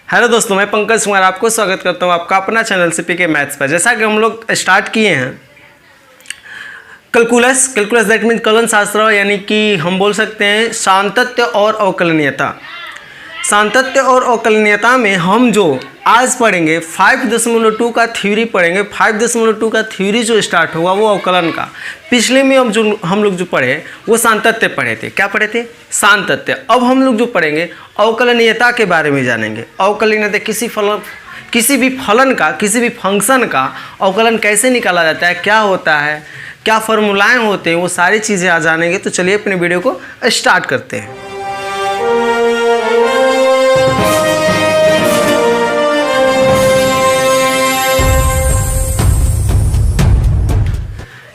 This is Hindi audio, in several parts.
हेलो दोस्तों, मैं पंकज कुमार आपको स्वागत करता हूं आपका अपना चैनल सीपीके मैथ्स पर। जैसा कि हम लोग स्टार्ट किए हैं कैलकुलस दैट मीन्स कलन शास्त्र, यानी कि हम बोल सकते हैं सातत्य और अवकलनीयता। सातत्य और अवकलनीयता में हम जो आज पढ़ेंगे 5.2 का थ्योरी पढ़ेंगे। 5.2 का थ्योरी जो स्टार्ट हुआ वो अवकलन का। पिछले में हम लोग जो पढ़े वो सातत्य पढ़े थे। क्या पढ़े थे? सातत्य। अब हम लोग जो पढ़ेंगे अवकलनीयता के बारे में जानेंगे। अवकलनीयता किसी भी फलन का, किसी भी फंक्शन का अवकलन कैसे निकाला जाता है, क्या होता है, क्या फॉर्मूलाएं होते हैं, वो सारी चीज़ें आज जानेंगे। तो चलिए अपने वीडियो को स्टार्ट करते हैं।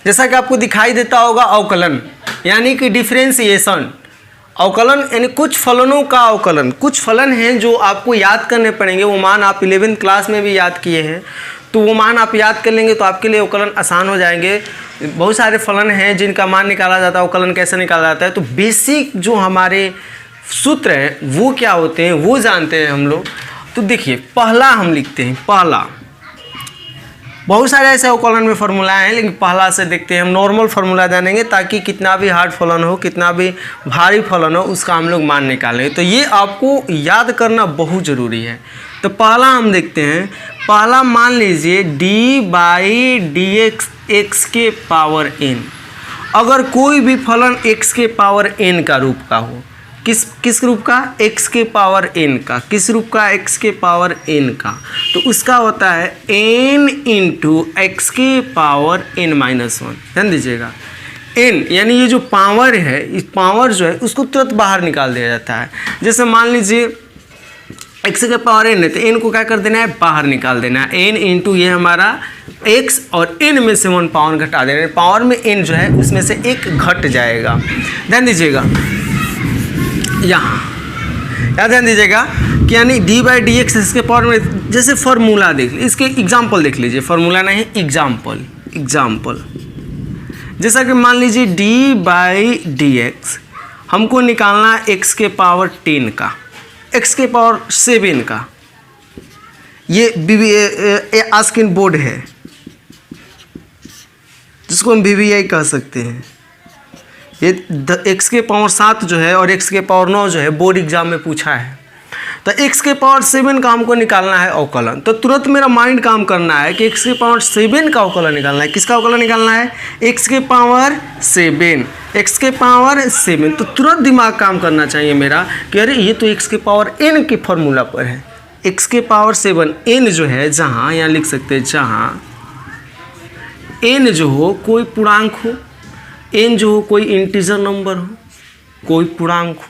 जैसा कि आपको दिखाई देता होगा अवकलन यानी कि डिफरेंशिएशन। अवकलन यानी कुछ फलनों का अवकलन। कुछ फलन हैं जो आपको याद करने पड़ेंगे। वो मान आप 11th क्लास में भी याद किए हैं, तो वो मान आप याद कर लेंगे तो आपके लिए अवकलन आसान हो जाएंगे। बहुत सारे फलन हैं जिनका मान निकाला जाता है, अवकलन कैसे निकाला जाता है। तो बेसिक जो हमारे सूत्र हैं वो क्या होते हैं वो जानते हैं हम लोग। तो देखिए, पहला हम लिखते हैं। पहला, बहुत सारे ऐसे अवकलन में फार्मूलाएँ हैं, लेकिन पहला से देखते हैं। हम नॉर्मल फार्मूला जानेंगे ताकि कितना भी हार्ड फलन हो, कितना भी भारी फलन हो, उसका हम लोग मान निकालेंगे। तो ये आपको याद करना बहुत ज़रूरी है। तो पहला हम देखते हैं। पहला मान लीजिए d/dx x के पावर n। अगर कोई भी फलन x के पावर n का रूप का हो, किस रूप का? x के पावर n का। किस रूप का? x के पावर n का। तो उसका होता है n इंटू एक्स के पावर n-1। ध्यान दीजिएगा, n यानी ये जो पावर है, इस पावर जो है उसको तुरंत बाहर निकाल दिया जाता है। जैसे मान लीजिए x के पावर n है तो n को क्या कर देना है? बाहर निकाल देना है। n इंटू ये हमारा x और n में से 1 पावर घटा देना है। पावर में n जो है उसमें से 1 घट जाएगा। ध्यान दीजिएगा यहाँ ध्यान दीजिएगा कि यानी d/dx इसके पावर में, जैसे फार्मूला देख लीजिए, इसके एग्जाम्पल देख लीजिए। फार्मूला नहीं, एग्जाम्पल। जैसा कि मान लीजिए d/dx हमको निकालना है x के पावर 10 का, x के पावर 7 का। ये आस्किन बोर्ड है जिसको हम VBI कह सकते हैं। ये x के पावर 7 जो है और x के पावर 9 जो है बोर्ड एग्जाम में पूछा है। तो x के पावर 7 का हमको निकालना है अवकलन। तो तुरंत मेरा माइंड काम करना है कि x के पावर 7 का अवकलन निकालना है। किसका अवकलन निकालना है? x के पावर 7। x के पावर 7। तो तुरंत दिमाग काम करना चाहिए मेरा कि अरे ये तो x के पावर n के फॉर्मूला पर है। x के पावर 7 n जो है, जहाँ यहाँ लिख सकते हैं, जहाँ n जो हो कोई पूर्णांक हो, n जो हो कोई इंटीजर नंबर हो, कोई पूर्णांक हो।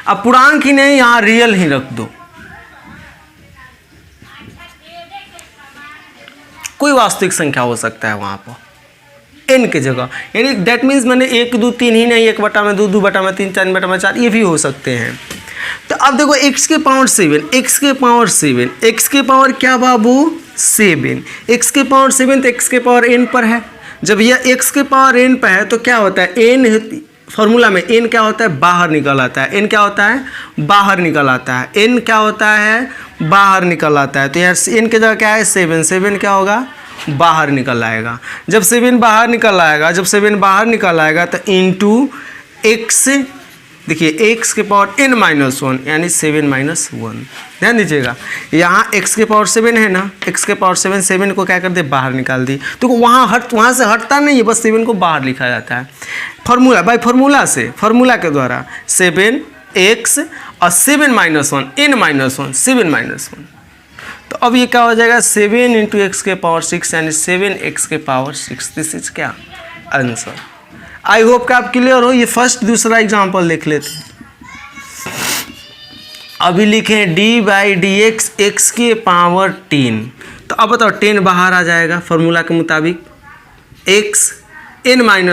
अब पूर्णांक ही नहीं, यहाँ रियल ही रख दो। कोई वास्तविक संख्या हो सकता है वहां पर n के जगह, यानी दैट मीन्स मैंने 1 2 3 ही नहीं, 1/2 2/3 4/4 ये भी हो सकते हैं। तो अब देखो x के पावर 7, x के पावर 7, x के पावर क्या बाबू? 7। x के पावर 7 तो x के पावर n पर है। जब यह x के पावर n पर है तो क्या होता है? n फॉर्मूला में n क्या होता है? बाहर निकल आता है। n क्या होता है? बाहर निकल आता है। n क्या होता है? बाहर निकल आता है। तो यार n की जगह क्या है? 7 क्या होगा? बाहर निकल आएगा। जब 7 बाहर निकल आएगा तो इंटू x, देखिए x के पावर n-1 यानी 7-1। ध्यान दीजिएगा, यहाँ x के पावर 7 है ना, x के पावर 7 को क्या कर दे? बाहर निकाल दी। तो वहाँ से हटता नहीं है, बस 7 को बाहर लिखा जाता है। फार्मूला बाय फार्मूला के द्वारा 7x और 7-1 n-1 7-1। तो अब ये क्या हो जाएगा? 7 इंटू एक्स के पावर 6 यानी 7x के पावर 6। दिस इज क्या आंसर। आई होप कि आप क्लियर हो। ये फर्स्ट दूसरा एग्जाम्पल देख लेते हैं। अभी लिखें d/dx x के पावर 10। तो अब बताओ 10 बाहर आ जाएगा फार्मूला के मुताबिक। x n-1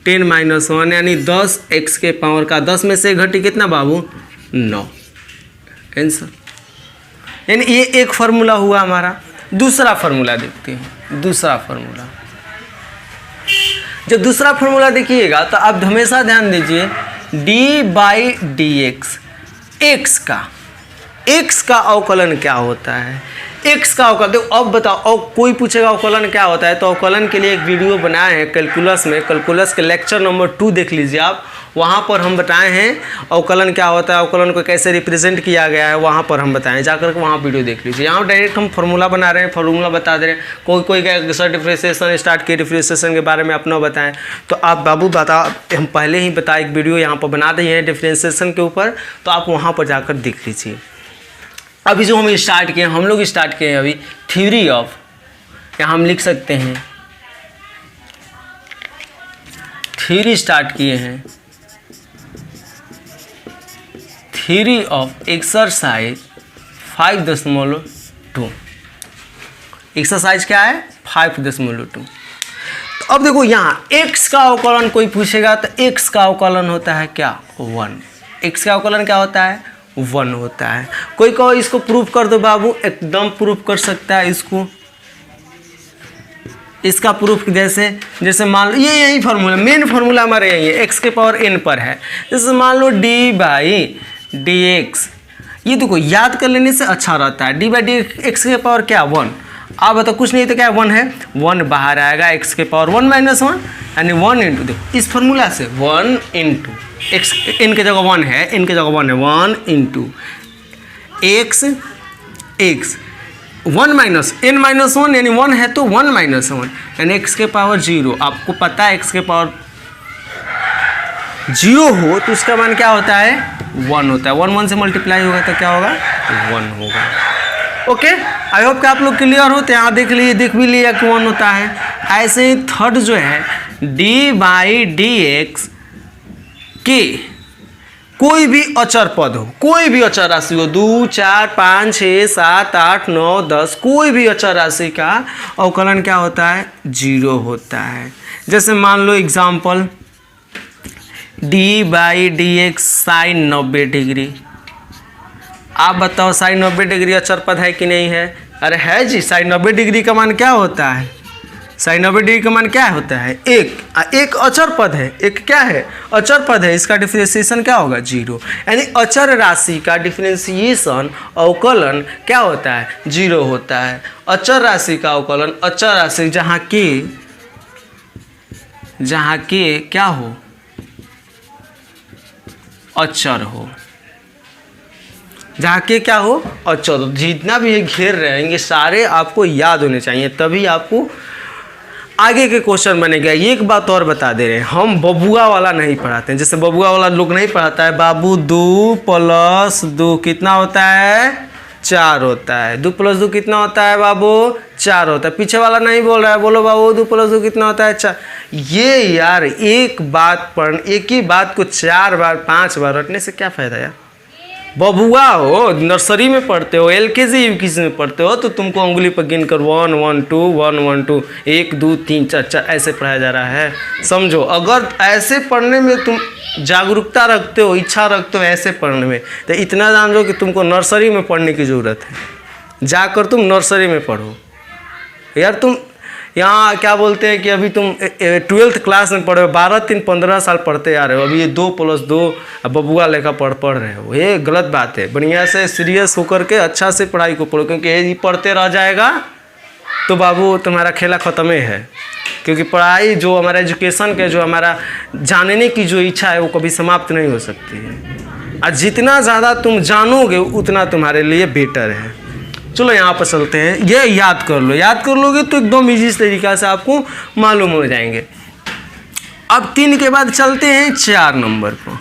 10-1 यानी 10 x के पावर का 10 में से घटी कितना बाबू? 9। आंसर। यानी ये एक फार्मूला हुआ हमारा। दूसरा फार्मूला देखते हैं। दूसरा फार्मूला, जब दूसरा फार्मूला देखिएगा तो आप हमेशा ध्यान दीजिए d/dx एक्स का अवकलन क्या होता है, एक्स का अवकलन। देखो अब बताओ, कोई पूछेगा अवकलन क्या होता है, तो अवकलन के लिए एक वीडियो बनाए हैं कैलकुलस में, कैलकुलस के लेक्चर नंबर 2 देख लीजिए आप, वहाँ पर हम बताए हैं अवकलन क्या होता है, अवकलन को कैसे रिप्रेजेंट किया गया है, वहाँ पर हम बताएं, जाकर के वहाँ वीडियो देख लीजिए। यहाँ डायरेक्ट हम फार्मूला बना रहे हैं, फार्मूला बता दे रहे हैं, कोई क्या सर डिफ्रेंशिएशन स्टार्ट किए, डिफ्रेंशिएशन के बारे में अपना बताएं। तो आप बाबू बता, हम पहले ही बताए एक वीडियो यहाँ पर बना दिए हैं डिफ्रेंशिएशन के ऊपर, तो आप वहाँ पर जाकर देख लीजिए। अभी जो हम स्टार्ट किए, हम लोग स्टार्ट किए हैं अभी थ्योरी ऑफ, या हम लिख सकते हैं थ्योरी स्टार्ट किए हैं, थ्योरी ऑफ एक्सरसाइज 5.2। एक्सरसाइज क्या है 5.2। तो अब देखो यहाँ x का अवकलन कोई पूछेगा तो x का अवकलन होता है क्या 1। x का अवकलन क्या होता है 1 होता है। कोई कहो इसको प्रूफ कर दो बाबू, एकदम प्रूफ कर सकता है इसको, इसका प्रूफ जैसे मान लो ये यही फार्मूला, मेन फार्मूला हमारे यही है, x के पावर n पर है। जैसे मान लो d/dx, ये देखो याद कर लेने से अच्छा रहता है। d/dx x के पावर क्या 1, आप बताओ कुछ नहीं तो क्या 1 है, 1 बाहर आएगा, x के पावर 1 - 1 यानी 1 इंटू, देखो इस फार्मूला से 1 इंटू x, n के जगह 1 है, n के जगह 1 है, 1 इंटू x 1 माइनस n - 1 यानी 1 है तो 1 - 1 यानी x के पावर 0। आपको पता है x के पावर 0 हो तो उसका मान क्या होता है 1 होता है। 1 से मल्टीप्लाई होगा तो क्या होगा 1 होगा। ओके, आई होप कि आप लोग क्लियर हो। तो यहाँ देख भी लिया कि 1 होता है। ऐसे ही थर्ड जो है d/dx के कोई भी अचर पद हो, कोई भी अचर राशि हो, 2 4 5 6 7 8 9 10, कोई भी अचर राशि का अवकलन क्या होता है 0 होता है। जैसे मान लो एग्जाम्पल d/dx साइन 90 डिग्री। आप बताओ साइन 90 डिग्री अचर पद है कि नहीं है? अरे है जी। साइन 90 डिग्री का मान क्या होता है? साइन 90 डिग्री का मान क्या होता है? एक अचर पद है, एक क्या है अचर पद है, इसका डिफरेंशिएशन क्या होगा 0। यानी अचर राशि का डिफरेंशिएशन अवकलन क्या होता है 0 होता है। अचर राशि का अवकलन, अचर राशि जहाँ के क्या हो अचर हो, जहाँ के क्या हो अचर। जितना भी ये घेर रहेंगे सारे आपको याद होने चाहिए, तभी आपको आगे के क्वेश्चन बनेगा। एक बात और बता दे रहे हैं, हम बबुआ वाला नहीं पढ़ाते हैं। जैसे बबुआ वाला लोग नहीं पढ़ाता है, बाबू 2 + 2 कितना होता है 4 होता है। 2 + 2 कितना होता है बाबू 4 होता है। पीछे वाला नहीं बोल रहा है, बोलो बाबू 2 + 2 कितना होता है 4। ये यार एक ही बात को 4 बार 5 बार रटने से क्या फ़ायदा यार। बबुआ हो, नर्सरी में पढ़ते हो, LKG UKG में पढ़ते हो, तो तुमको उंगली पर गिन कर 1 1 2 1 1 2 1 2 3 4 4 ऐसे पढ़ाया जा रहा है। समझो, अगर ऐसे पढ़ने में तुम जागरूकता रखते हो, इच्छा रखते हो ऐसे पढ़ने में, तो इतना जान लो कि तुमको नर्सरी में पढ़ने की ज़रूरत है। जाकर तुम नर्सरी में पढ़ो यार। तुम यहाँ क्या बोलते हैं कि अभी तुम 12th क्लास में पढ़े हो, 12 3 15 साल पढ़ते आ रहे हो, अभी ये 2 + 2 बबुआ लेकर पढ़ रहे हो। ये गलत बात है। बढ़िया से सीरियस होकर के अच्छा से पढ़ाई को पढ़ो, क्योंकि ये पढ़ते रह जाएगा तो बाबू तुम्हारा खेला ख़त्म ही है। क्योंकि पढ़ाई जो हमारा एजुकेशन के जो हमारा जानने की जो इच्छा है वो कभी समाप्त नहीं हो सकती है। और जितना ज़्यादा तुम जानोगे उतना तुम्हारे लिए बेटर है। चलो यहाँ पर चलते हैं, ये याद कर लो। याद कर लोगे तो एकदम ईजी तरीक़ा से आपको मालूम हो जाएंगे। अब 3 के बाद चलते हैं 4 नंबर पर।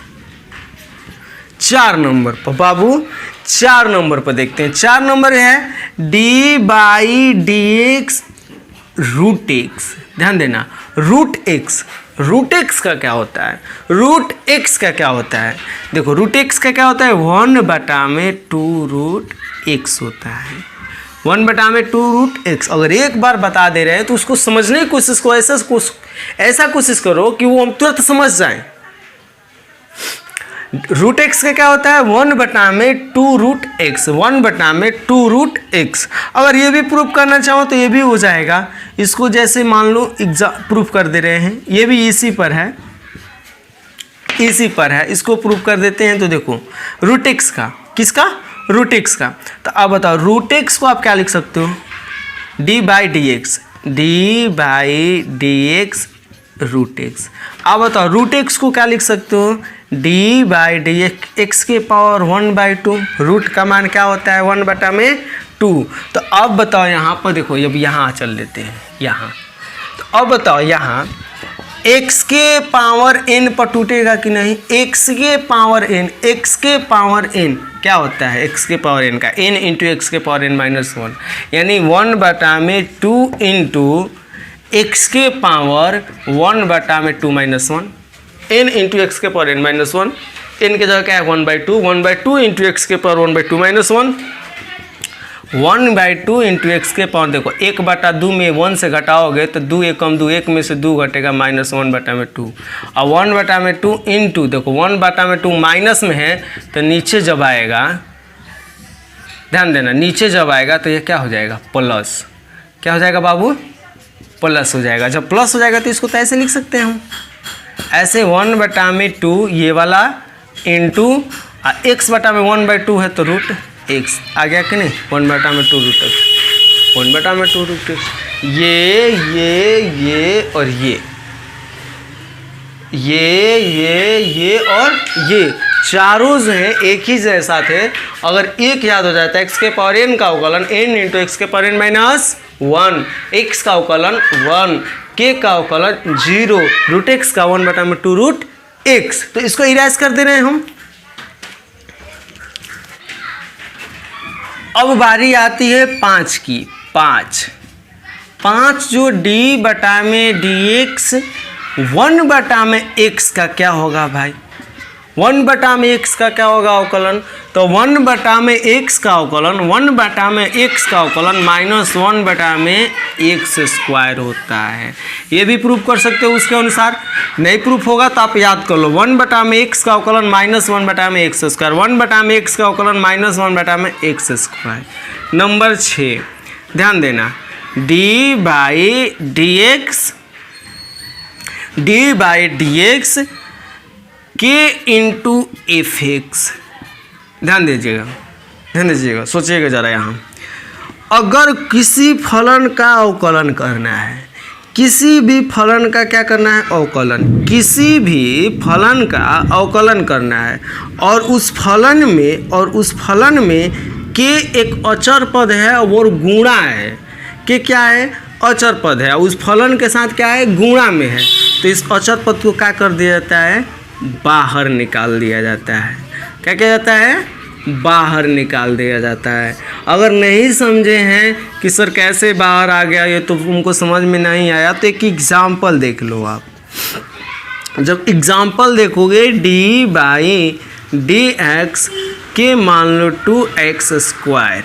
4 नंबर पर बाबू 4 नंबर पर देखते हैं। 4 नंबर है d/dx √x। ध्यान देना, √x। √x का क्या होता है? √x का क्या होता है? देखो √x का क्या होता है 1/2 √x होता है। 1/2 √x। अगर एक बार बता दे रहे हैं तो उसको समझने की कोशिश को ऐसा कोशिश करो कि वो हम तुरंत समझ जाएं। √x का क्या होता है 1/2 √x। 1/2 √x। अगर ये भी प्रूफ करना चाहो तो ये भी हो जाएगा। इसको जैसे मान लो प्रूफ कर दे रहे हैं, ये भी इसी पर है। इसी पर है, इसको प्रूव कर देते हैं। तो देखो रूट एक्स का, किसका, रूट एक्स का। तो अब बताओ रूट एक्स को आप क्या लिख सकते हो, d by D x, d by D x root x. अब बताओ रूट एक्स को क्या लिख सकते हो, डी बाई डी एक्स के पावर 1/2। रूट का मान क्या होता है 1/2। तो अब बताओ यहाँ पर देखो, अब यहाँ चल लेते हैं यहाँ। तो अब बताओ यहाँ x के पावर n पर टूटेगा कि नहीं, x के पावर n, x के पावर n क्या होता है, x के पावर n का n इंटू एक्स के पावर n -1, यानी 1/2 इंटू एक्स के पावर 1/2 -1, n इंटू एक्स के पावर n -1, n की जगह क्या है 1/2 इंटू एक्स के पावर 1/2 -1, 1/2 इंटू एक्स के पावर, देखो 1/2 में 1 से घटाओगे तो 2 1 कम 2, 1 में से 2 घटेगा -1/2, और 1/2 इंटू, देखो 1/2 माइनस में है तो नीचे जब आएगा, ध्यान देना, नीचे जब आएगा तो ये क्या हो जाएगा प्लस, क्या हो जाएगा बाबू, प्लस हो जाएगा। जब प्लस हो जाएगा तो इसको तो ऐसे लिख सकते हैं हम, ऐसे 1/2 ये वाला इंटू x/1/2 है तो रूट एक्स आ गया कि नहीं, 1/2 रूट एक्स, 1/2 रूट एक्स। ये और ये और ये चारों जो है एक ही जैसा थे। अगर एक याद हो जाता है एक्स के पावर n का अवकलन n इंटू एक्स के पावर n -1, x का अवकलन 1, k का अवकलन 0, रूट एक्स का 1/2 रूट एक्स। तो इसको इरेज कर दे रहे हैं हम। अब बारी आती है 5 की। 5 जो d/x 1/x का क्या होगा भाई, 1/x का क्या होगा अवकलन, तो 1/x का अवकलन 1/x का अवकलन -1/x² होता है। ये भी प्रूफ कर सकते हो उसके अनुसार। नहीं प्रूफ होगा तो आप याद कर लो, 1/x का अवकलन -1/x², 1/x का अवकलन -1/x²। नंबर 6 ध्यान देना, d/dx k into F x. ध्यान दीजिएगा, सोचिएगा ज़रा यहाँ। अगर किसी फलन का अवकलन करना है, किसी भी फलन का क्या करना है अवकलन, किसी भी फलन का अवकलन करना है, और उस फलन में के एक अचर पद है और गुणा है, के क्या है अचर पद है, उस फलन के साथ क्या है गुणा में है, तो इस अचर पद को क्या कर दिया जाता है, बाहर निकाल दिया जाता है। क्या किया जाता है, बाहर निकाल दिया जाता है। अगर नहीं समझे हैं कि सर कैसे बाहर आ गया, ये तो तुमको समझ में नहीं आया, तो एक एग्जाम्पल देख लो आप। जब एग्जाम्पल देखोगे d/dx के मान लो 2x²,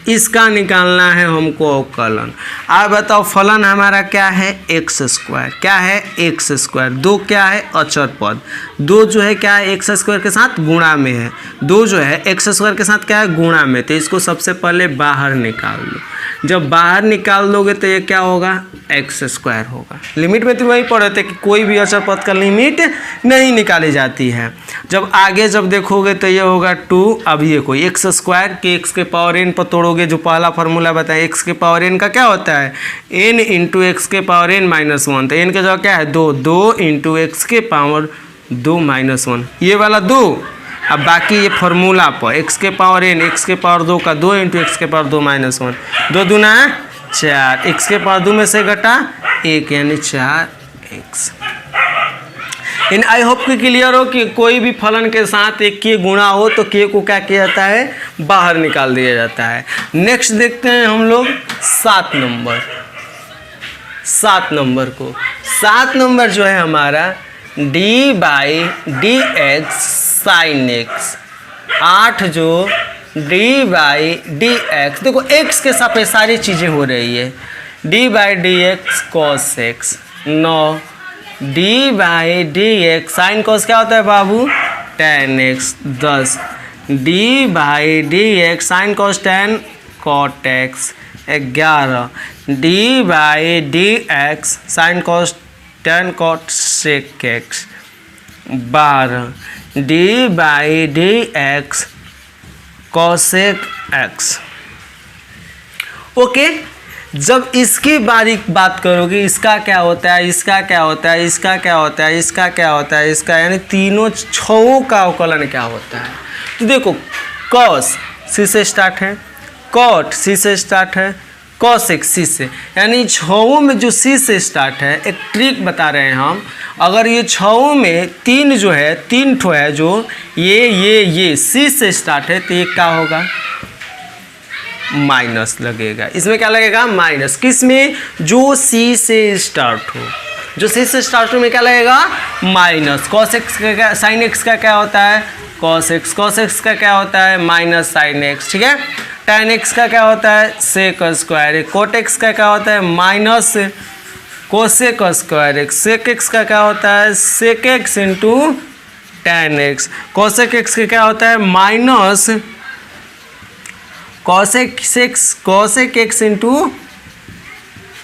इसका निकालना है हमको अवकलन। आप बताओ फलन हमारा क्या है x², क्या है x², 2 क्या है अचर पद, 2 जो है क्या है x² के साथ गुणा में है, 2 जो है x² के साथ क्या है गुणा में, तो इसको सबसे पहले बाहर निकाल लो। जब बाहर निकाल दोगे तो ये क्या होगा x² होगा। लिमिट में तो वही पढ़े थे कि कोई भी अचर पद का लिमिट नहीं निकाली जाती है। जब आगे जब देखोगे तो ये होगा 2, अब ये कोई x² के x के पावर n पर तोड़ोगे, जो पहला फार्मूला बताया x के पावर n का क्या होता है n इंटू एक्स के पावर n -1, तो n के जगह क्या है 2 इंटू एक्स के पावर 2 -1, ये वाला 2। अब बाकी ये फार्मूला पर x के पावर n, x के पावर 2 का 2 इंटू एक्स के पावर 2 -1, 2 दूना 4, x के पावर 2 में से घटा 1 यानी 4x। इन आई होप कि क्लियर हो कि कोई भी फलन के साथ एक के गुणा हो तो के को क्या किया जाता है, बाहर निकाल दिया जाता है। नेक्स्ट देखते हैं हम लोग 7 नंबर। 7 नंबर को, 7 नंबर जो है हमारा d/dx sin x। 8 जो d/dx, देखो x के साथ सारी चीज़ें हो रही है, d/dx cos x। 9 d/dx sine cos क्या होता है बाबू tan x। 10 d/dx sine cos tan cot x। 11 d/dx sine cos tan cot sec x। 12 D by D x cosec x. Okay, जब इसकी बारीक बात करोगे, इसका क्या होता है, इसका क्या होता है, इसका क्या होता है, इसका क्या होता है, इसका, यानी तीनों छओं का अवकलन क्या होता है। तो देखो कॉस सी से स्टार्ट है, कॉट सी से स्टार्ट है, कॉसेक सी से, यानी छओं में जो सी से स्टार्ट है, एक ट्रिक बता रहे हैं हम, अगर ये छओं में तीन जो है, तीन ठो है जो ये सी से स्टार्ट है, तो ये क्या होगा, माइनस लगेगा। इसमें क्या लगेगा, माइनस। किस में, जो सी से स्टार्ट हो, जो सी से स्टार्ट हो में क्या लगेगा, माइनस। कॉस एक्स का क्या, साइन एक्स का क्या होता है, कॉस एक्स, कॉस एक्स का क्या होता है, माइनस साइन एक्स, ठीक है। tan एक्स का क्या होता है, sec square x. Cot x का क्या होता है, minus cosec square x. Sec x का क्या होता है, sec x into tan x. Cosec x का क्या होता है, minus cosec x into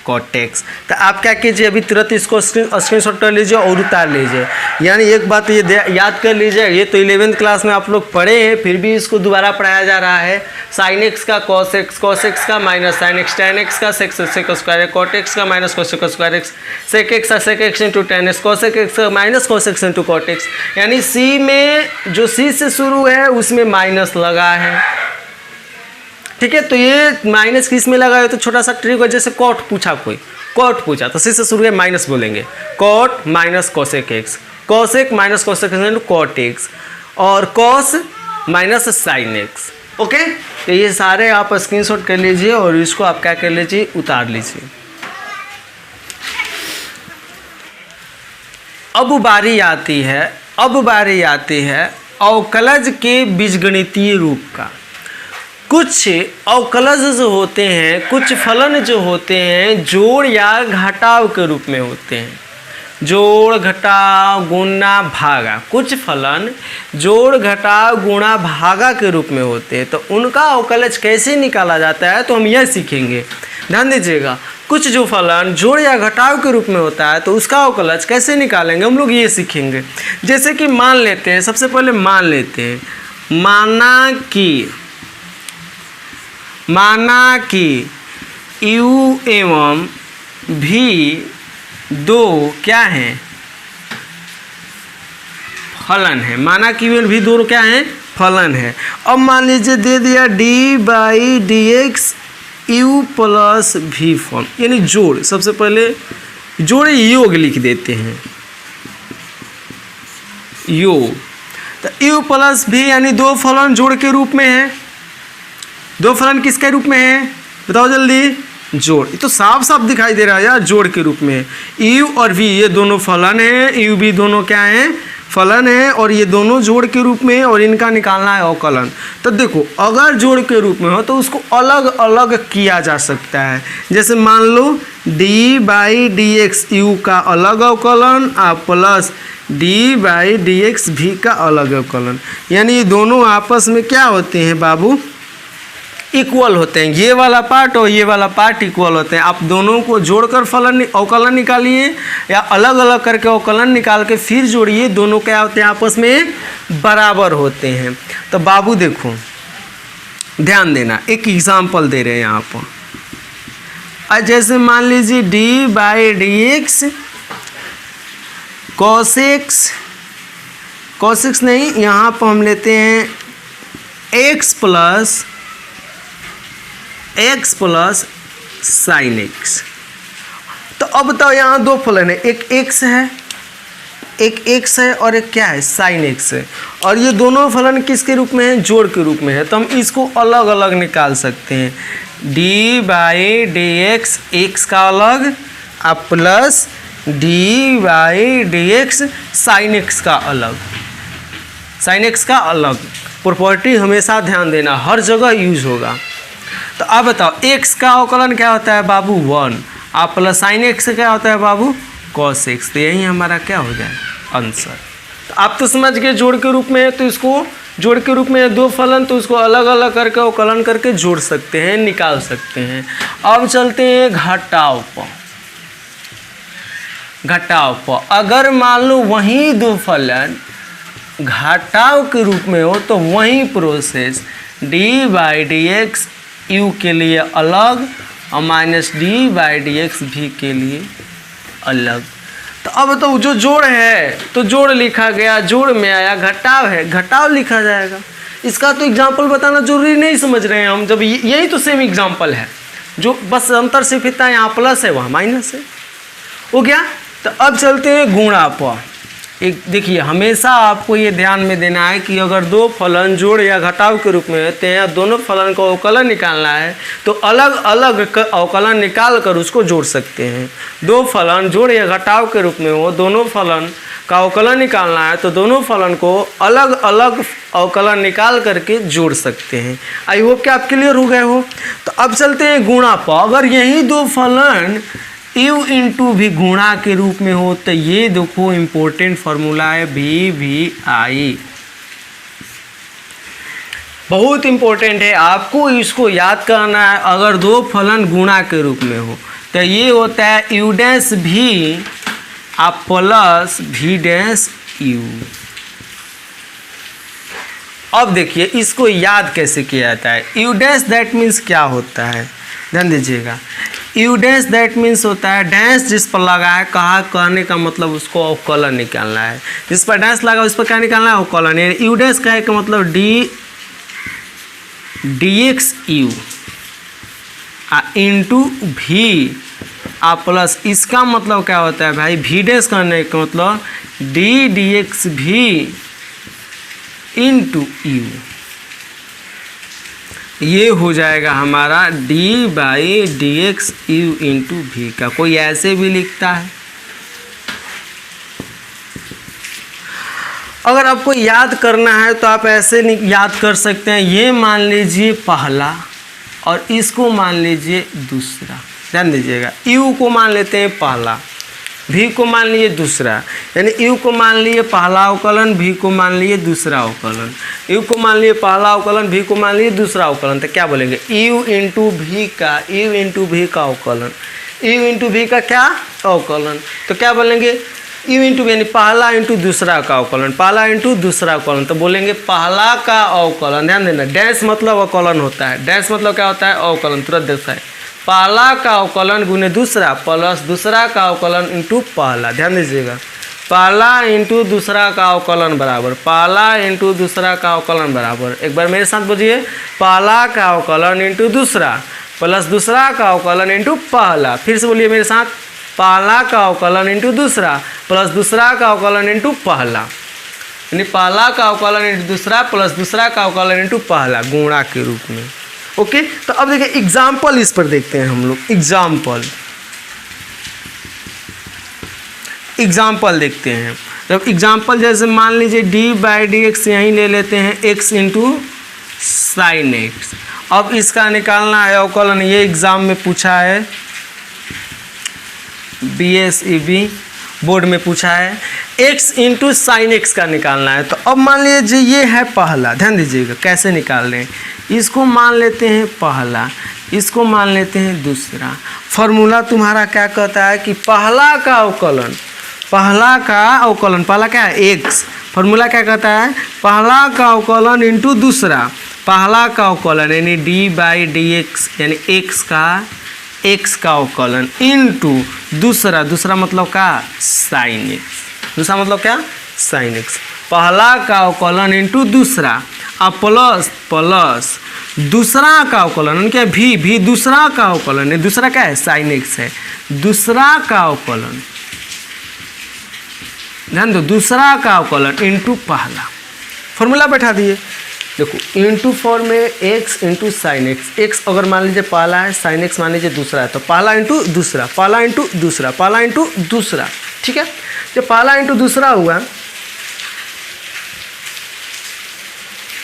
cot x. तो आप क्या कीजिए, अभी तुरंत इसको स्क्रीनशॉट कर लीजिए और उतार लीजिए। यानी एक बात ये याद कर लीजिए, ये तो 11th क्लास में आप लोग पढ़े हैं, फिर भी इसको दोबारा पढ़ाया जा रहा है। साइन एक्स का कॉस एक्स का minus sine X, tan X का sec square X, cot X का minus cosec square x, sec x का sec x into tan X, cosec X का minus cos X into cot X. यानी सी में जो सी से शुरू है उसमें माइनस लगा है, ठीक है। तो ये माइनस किस में लगा है, तो छोटा सा ट्रिक है, जैसे कॉट पूछा, कोई कॉट पूछा तो सी से शुरू है, माइनस बोलेंगे, cot minus cosec X, cosec minus cosec X into cot X, और cos minus sine X. Okay, तो ये सारे आप स्क्रीनशॉट कर लीजिए और इसको आप क्या कर लीजिए, उतार लीजिए। अब बारी आती है अवकलज के बीजगणितीय रूप का। कुछ अवकलज जो होते हैं, कुछ फलन जो होते हैं, जोड़ या घटाव के रूप में होते हैं। जोड़ घटाव गुणा भागा, कुछ फलन जोड़ घटाव गुणा भागा के रूप में होते हैं। तो उनका अवकलज कैसे निकाला जाता है, तो हम यह सीखेंगे। ध्यान दीजिएगा, कुछ जो फलन जोड़ या घटाव के रूप में होता है तो उसका अवकलज कैसे निकालेंगे, हम लोग ये सीखेंगे। जैसे कि मान लेते हैं, सबसे पहले मान लेते हैं, माना कि u एवं v दो क्या हैं, फलन है। माना कि u एवं v दोनों क्या हैं, फलन है। अब मान लीजिए दे दिया d by D X you plus v form, यानी जोड़। सबसे पहले जोड़े योग लिख देते हैं, योग। तो u प्लस v यानी दो फलन जोड़ के रूप में है। दो फलन किसके रूप में है, बताओ जल्दी, जोड़। ये तो साफ साफ दिखाई दे रहा है यार, जोड़ के रूप में। यू और वी ये दोनों फलन है, यू भी दोनों क्या हैं, फलन है, और ये दोनों जोड़ के रूप में, और इनका निकालना है अवकलन। तो देखो, अगर जोड़ के रूप में हो तो उसको अलग अलग किया जा सकता है। जैसे मान लो D by D X U का अलग अवकलन plus D by D X भी का अलग अवकलन, यानी ये दोनों आपस में क्या होते हैं बाबू, इक्वल होते हैं। ये वाला पार्ट और ये वाला पार्ट इक्वल होते हैं। आप दोनों को जोड़कर फलन अवकलन निकालिए, या अलग अलग करके अवकलन निकाल के फिर जोड़िए, दोनों क्या होते हैं, आपस में बराबर होते हैं। तो बाबू देखो, ध्यान देना, एक एग्जाम्पल दे रहे हैं यहाँ पर। जैसे मान लीजिए D by D x cos x नहीं, यहाँ पर हम लेते हैं एक्स प्लस साइन एक्स। तो अब बताओ, यहाँ दो फलन है, एक एक्स है और एक क्या है, साइन एक्स है। और ये दोनों फलन किसके रूप में है, जोड़ के रूप में है। तो हम इसको अलग अलग निकाल सकते हैं, D by D x, x का अलग, plus D by D x sign X का अलग। प्रॉपर्टी हमेशा ध्यान देना, हर जगह यूज होगा। तो अब बताओ, x का अवकलन क्या होता है बाबू, 1, आप प्लस साइन एक्स क्या होता है बाबू, cos x। तो यही हमारा क्या हो जाए, आंसर। तो आप तो समझ गए, जोड़ के रूप में है तो इसको जोड़ के रूप में दो फलन, तो उसको अलग अलग करके अवकलन करके जोड़ सकते हैं, निकाल सकते हैं। अब चलते हैं घटाव पर। घटाव प। अगर मान लो वही दो फलन घटाव के रूप में हो तो वही प्रोसेस d/dx u के लिए अलग और -d/dx v के लिए अलग। तो अब तो जो जोड़ है तो जोड़ लिखा गया, जोड़ में आया, घटाव है घटाव लिखा जाएगा। इसका तो एग्जाम्पल बताना जरूरी नहीं समझ रहे हैं हम, जब यही तो सेम एग्जाम्पल है, जो बस अंतर सिर्फ इतना है, यहाँ प्लस है वहाँ माइनस है, हो गया। तो अब चलते हैं गुणा प। एक देखिए हमेशा आपको ये ध्यान में देना है कि अगर दो फलन जोड़ या घटाव के रूप में होते हैं, दोनों फलन का अवकलन निकालना है तो अलग अलग अवकलन निकाल कर उसको जोड़ सकते हैं। दो फलन जोड़ या घटाव के रूप में हो, दोनों फलन का अवकलन निकालना है तो दोनों फलन को अलग अलग अवकलन निकाल करके जोड़ सकते हैं। आई होप कि आप क्लियर हो गए हो। तो अब चलते हैं गुणा प। अगर यही दो फलन u इंटू भी गुणा के रूप में हो तो ये देखो इम्पोर्टेंट फार्मूला है v/i, बहुत इम्पोर्टेंट है, आपको इसको याद करना है। अगर दो फलन गुणा के रूप में हो तो ये होता है u डैश v आप प्लस v डैश u। अब देखिए इसको याद कैसे किया जाता है। u डैश दैट मीन्स क्या होता है, ध्यान दीजिएगा। u डैश दैट मीन्स होता है डैश जिस पर लगा है, कहा कहने का मतलब उसको अवकलन निकालना है, जिस पर डैश लगा उस पर क्या निकालना है, अवकलन। यानी u डैश का का मतलब dx u इंटू v आ प्लस, इसका मतलब क्या होता है भाई, v डैश करने का मतलब d dx v into u। ये हो जाएगा हमारा d/dx u इंटू v का। कोई ऐसे भी लिखता है। अगर आपको याद करना है तो आप ऐसे याद कर सकते हैं। ये मान लीजिए पहला और इसको मान लीजिए दूसरा, ध्यान दीजिएगा। u को मान लेते हैं पहला, v को मान लिए दूसरा, यानी u को मान लिए पहला अवकलन, v को मान लिए दूसरा अवकलन। u को मान लिए पहला अवकलन, v को मान लिए दूसरा अवकलन। तो क्या बोलेंगे, u इंटू v का अवकलन, u इंटू v का क्या अवकलन। तो क्या बोलेंगे, u इंटू यानी पहला इंटू दूसरा का अवकलन, पहला इंटू दूसरा अवकलन। तो बोलेंगे पहला का अवकलन, ध्यान देना, डैश मतलब अवकलन होता है, डैश मतलब क्या होता है, अवकलन। तुरंत देखता है, पहला का अवकलन गुने दूसरा प्लस दूसरा का अवकलन इंटू पहला। ध्यान दीजिएगा, पहला इंटू दूसरा का अवकलन बराबर पहला इंटू दूसरा का अवकलन बराबर, एक बार मेरे साथ बोलिए, पहला का अवकलन इंटू दूसरा प्लस दूसरा का अवकलन इंटू पहला। फिर से बोलिए मेरे साथ, पहला का अवकलन इंटू दूसरा प्लस दूसरा का अवकलन इंटू पहला, यानी पहला का अवकलन इंटू दूसरा प्लस दूसरा का अवकलन इंटू पहला, गुणा के रूप में। ओके, तो अब देखिए एग्जाम्पल इस पर देखते हैं हम लोग। एग्जाम्पल देखते हैं। जब एग्जाम्पल जैसे मान लीजिए d/dx यहीं ले लेते हैं x इंटू साइन एक्स। अब इसका निकालना है अवकलन, ये एग्जाम में पूछा है, BSEB बोर्ड में पूछा है, x इंटू साइन एक्स का निकालना है। तो अब मान लीजिए ये है पहला, ध्यान दीजिएगा कैसे निकाल रहे हैं। इसको मान लेते हैं पहला, इसको मान लेते हैं दूसरा। फॉर्मूला तुम्हारा क्या कहता है कि पहला का अवकलन, पहला क्या है x। फॉर्मूला क्या कहता है, पहला का अवकलन इंटू दूसरा, पहला का अवकलन यानी d/dx यानी x का अवकलन इंटू दूसरा मतलब क्या, साइन एक्स। दूसरा मतलब क्या, साइन एक्स। पहला का अवकलन इंटू दूसरा और प्लस दूसरा का अवकलन क्या, भी दूसरा का अवकलन है, दूसरा क्या है, साइन एक्स है, दूसरा का अवकलन, ध्यान दो, दूसरा का अवकलन इंटू पहला। फॉर्मूला बैठा दिए, देखो इंटू फॉर्म में x into sine x. X अगर मान लीजिए पहला है, साइन एक्स मान लीजिए दूसरा है, तो पहला इंटू दूसरा, पहला इंटू दूसरा, पहला इंटू दूसरा। ठीक है, जब पहला इंटू दूसरा हुआ,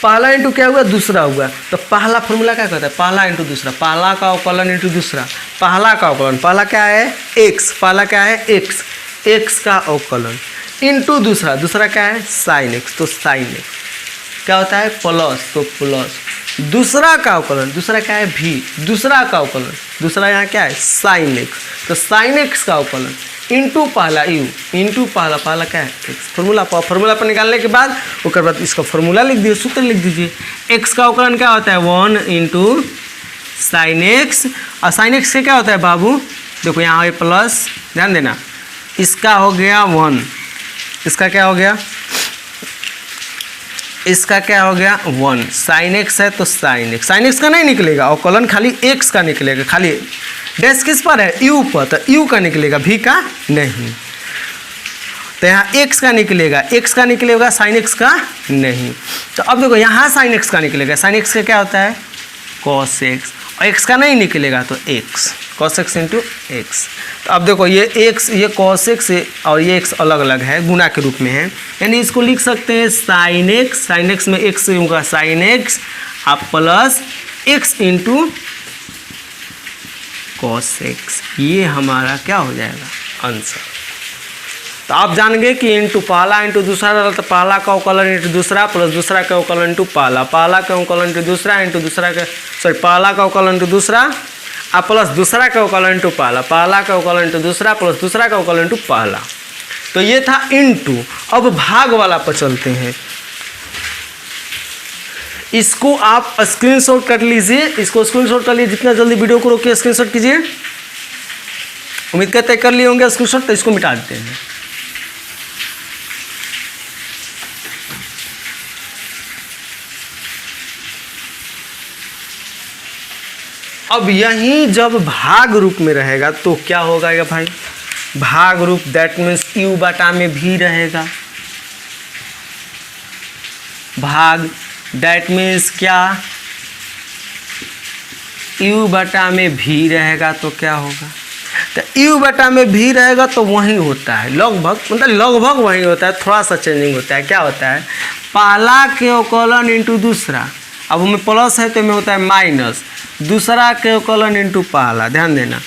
पहला इंटू क्या हुआ, दूसरा हुआ, तो पहला फॉर्मूला क्या कहता है, पहला इंटू दूसरा, पहला का अवकलन इंटू दूसरा, पहला का अवकलन, पहला क्या है x, पहला क्या है x का अवकलन इंटू दूसरा क्या है साइन एक्स। तो साइन एक्स क्या होता है, प्लस, तो प्लस दूसरा का अवकलन, दूसरा क्या है भी, दूसरा का अवकलन, दूसरा यहाँ क्या है साइन एक्स, तो साइन एक्स का अवकलन इंटू पहला यू इंटू पहला, पहला क्या है एक्स। फॉर्मूला पर निकालने के बाद उसके बाद इसका फॉर्मूला लिख दीजिए, सूत्र लिख दीजिए। एक्स का अवकलन क्या होता है 1 इंटू साइन एक्स, और साइन एक्स से क्या होता है बाबू, देखो यहाँ है प्लस, ध्यान देना, इसका हो गया 1, इसका क्या हो गया, इसका क्या हो गया 1, साइन एक्स है तो साइन एक्स का नहीं निकलेगा, अवकलन खाली एक्स का निकलेगा, खाली डैश किस पर है यू पर, तो यू का निकलेगा भी का नहीं, तो यहाँ एक्स का निकलेगा साइन एक्स का नहीं। तो अब देखो यहाँ साइन एक्स का निकलेगा, साइन एक्स का क्या होता है कॉस एक्स, और एक्स का नहीं निकलेगा तो x, cos x into x. तो अब देखो ये एक्स, ये कॉस एक्स और ये एक्स अलग अलग है, गुना के रूप में है, यानी इसको लिख सकते हैं साइन एक्स में एक्स होगा साइन एक्स, आप plus x into cos x, ये हमारा क्या हो जाएगा आंसर। तो आप जान गए कि इंटू पहला इंटू दूसरा, तो पहला का अवकलन इंटू दूसरा प्लस दूसरा का अवकलन इंटू पहला, पहला का अवकलन इंटू दूसरा इंटू दूसरा का, सॉरी पहला का अवकलन इंटू दूसरा और प्लस दूसरा का अवकलन इंटू पहला, पहला का अवकलन इंटू दूसरा प्लस दूसरा का अवकलन इंटू पहला। तो ये था इंटू। अब भाग वाला पर चलते हैं, इसको आप स्क्रीनशॉट कर लीजिए, इसको स्क्रीनशॉट कर लीजिए, जितना जल्दी वीडियो को रोकिए स्क्रीनशॉट कीजिए। उम्मीद करते हैं कर लिए होंगे स्क्रीनशॉट, तो इसको मिटा देते हैं। अब यहीं जब भाग रूप में रहेगा तो क्या होगा ये भाई, भाग रूप दैट मीन्स यू बटा में भी रहेगा, भाग दैट मीन्स क्या यू बटा में भी रहेगा, तो क्या होगा, तो यू बटा में भी रहेगा तो वही होता है लगभग, मतलब लगभग वही होता है, थोड़ा सा चेंजिंग होता है। क्या होता है, पहला के अवकलन इंटू दूसरा, अब में प्लस है तो में होता है माइनस, दूसरा के अवकलन इंटू पहला, ध्यान देना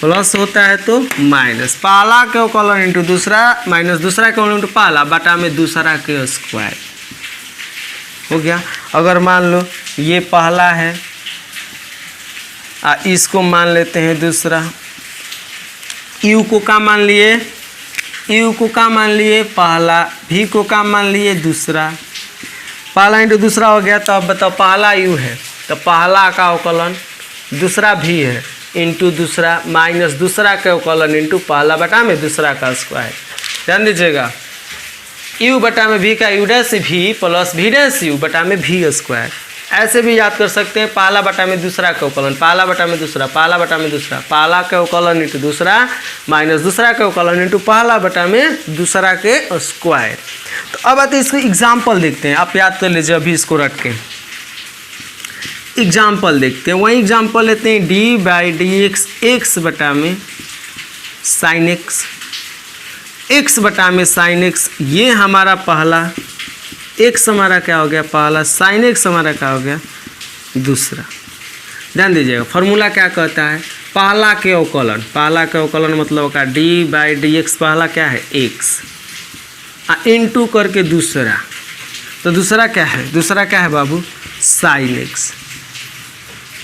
प्लस होता है तो माइनस, पहला के अवकलन इंटू दूसरा माइनस दूसरा के अवकलन इंटू पहला बटा में दूसरा के स्क्वायर हो गया। अगर मान लो ये पहला है इसको मान लेते हैं दूसरा, यू को क्या मान लिए, यू को क्या मान लिए पहला, भी को क्या मान लिए दूसरा, पहला इंटू दूसरा हो गया। तो अब बताओ पहला यू है तो पहला का अवकलन, दूसरा भी है इंटू दूसरा माइनस दूसरा का अवकलन इंटू पहला बटा में दूसरा का स्क्वायर। ध्यान दीजिएगा यू बटा में भी का यू डैश भी प्लस भी डैश यू बटा में भी स्क्वायर, ऐसे भी याद कर सकते हैं। पहला बटा में दूसरा का अवकलन, पहला बटा में दूसरा, पहला बटा में दूसरा, पहला का अवकलन इंटू दूसरा माइनस दूसरा का अवकलन इंटू पहला बटा में दूसरा के स्क्वायर। तो अब आते इसको एग्जाम्पल देखते हैं, आप याद कर लीजिए अभी इसको रट के एग्जाम्पल देखते हैं। वही एग्जाम्पल लेते हैं D by D x, x बटा में साइन एक्स, एक्स बटा में साइन एक्स, ये हमारा पहला, एक्स हमारा क्या हो गया पहला, साइन एक्स हमारा क्या हो गया दूसरा। ध्यान दीजिएगा फॉर्मूला क्या कहता है, पहला के अवकलन, पहला के अवकलन मतलब का डी बाई डी एक्स, पहला क्या है एक्स इंटू करके दूसरा, तो दूसरा क्या है, दूसरा क्या है बाबू साइन एक्स,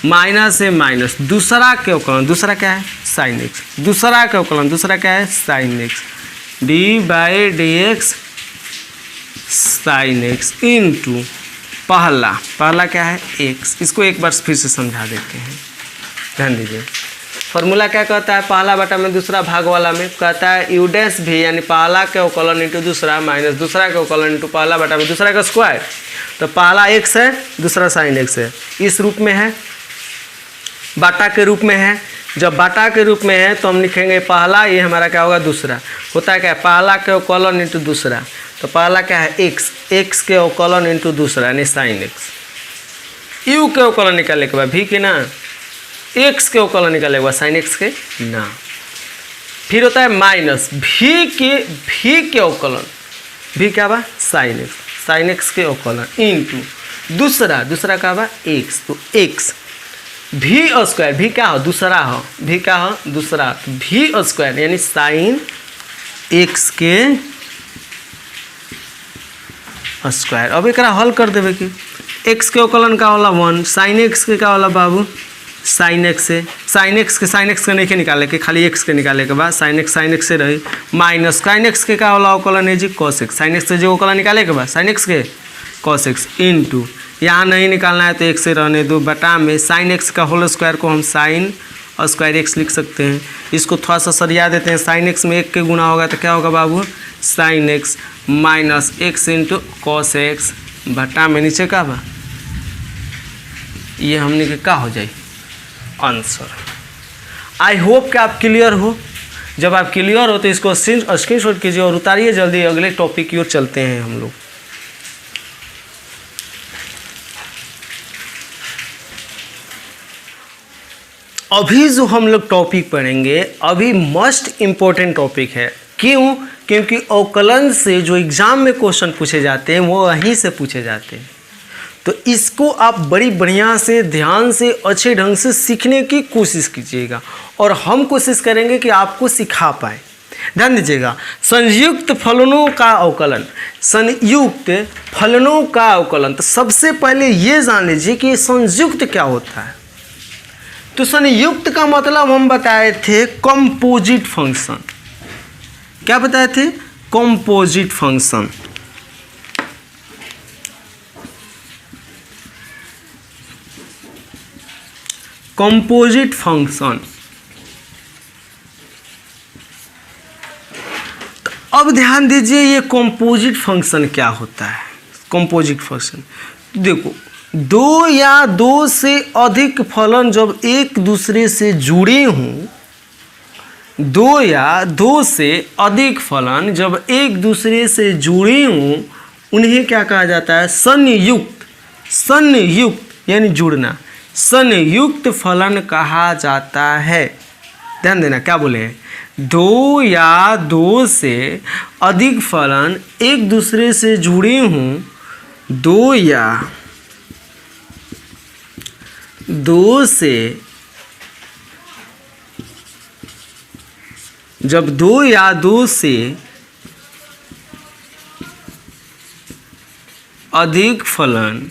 माइनस है माइनस दूसरा के अवकलन, दूसरा क्या है साइन एक्स, दूसरा के अवकलन दूसरा क्या है sine x, d by D x sine x into पहला, पहला क्या है एक्स। इसको एक बार फिर से समझा देते हैं, ध्यान दीजिए फॉर्मूला क्या कहता है, पहला बटा में दूसरा भाग वाला में कहता है यू डैश भी, यानी पहला के अवकलन इंटू दूसरा माइनस दूसरा के अवकलन इंटू पहला बटा में दूसरा का स्क्वायर। तो पहला एक्स है दूसरा साइन एक्स है, इस रूप में है, बाटा के रूप में है। जब बाटा के रूप में है तो हम लिखेंगे पहला, ये हमारा क्या होगा दूसरा, होता है क्या पहला के अवकलन इंटू दूसरा, तो पहला क्या है एक्स, एक्स के अवकलन इंटू दूसरा यानी साइन एक्स, यू के अवकलन निकालने के बाद भी के ना, एक्स के अवकलन निकालने के बाद साइन एक्स के ना, फिर होता है माइनस भी के अवकलन, भी क्या बा साइन एक्स के अवकलन इंटू दूसरा, दूसरा क्या बा एक्स, तो एक्स भी स्क्वायर, भी क्या हो दूसरा हो, भी क्या हो दूसरा, तो भी स्क्वायर यानी साइन एक्स के स्क्वायर। अब एक हल कर देवे कि एक्स के अवकलन का होला 1, साइन एक्स के का होला बाबू साइन एक्स से, साइन एक्स के नहीं के निकाले के, खाली एक्स के निकाले के बाद साइन एक्स से रही, माइनस साइन एक्स के का होला अवकलन है जी कॉस एक्स, साइन एक्स से जो अवकलन निकाले के बाद साइन एक्स के कॉस एक्स इंटू, यहाँ नहीं निकालना है तो एक से रहने दो, बटा में साइन एक्स का होल स्क्वायर को हम साइन और स्क्वायर एक्स लिख सकते हैं। इसको थोड़ा सा सरिया देते हैं, साइन एक्स में एक के गुना होगा तो क्या होगा बाबू sine X minus X into cos X, बटा में नीचे का बा ये हमने के का हो जाए आंसर। आई होप कि आप क्लियर हो। जब आप क्लियर हो तो इसको स्क्रीनशॉट कीजिए और उतारिए जल्दी, अगले टॉपिक की ओर चलते हैं हम लोग। अभी जो हम लोग टॉपिक पढ़ेंगे अभी मस्ट इम्पोर्टेंट टॉपिक है। क्यों? क्योंकि अवकलन से जो एग्जाम में क्वेश्चन पूछे जाते हैं वो वहीं से पूछे जाते हैं, तो इसको आप बड़ी बढ़िया से ध्यान से अच्छे ढंग से सीखने की कोशिश कीजिएगा और हम कोशिश करेंगे कि आपको सिखा पाए। ध्यान दीजिएगा, संयुक्त फलनों का अवकलन, संयुक्त फलनों का अवकलन। तो सबसे पहले ये जान लीजिए कि संयुक्त क्या होता है। तो संयुक्त का मतलब हम बताए थे कंपोजिट फंक्शन। क्या बताए थे? Composite function. Composite function. तो अब ध्यान दीजिए ये कंपोजिट फंक्शन क्या होता है। कंपोजिट फंक्शन देखो, दो या दो से अधिक फलन जब एक दूसरे से जुड़े हों, दो या दो से अधिक फलन जब एक दूसरे से जुड़े हों उन्हें क्या कहा जाता है? संयुक्त। संयुक्त यानी जुड़ना, संयुक्त फलन कहा जाता है। ध्यान देना, क्या बोले हैं? दो या दो से अधिक फलन एक दूसरे से जुड़े हों, दो या दो से, जब दो या दो से अधिक फलन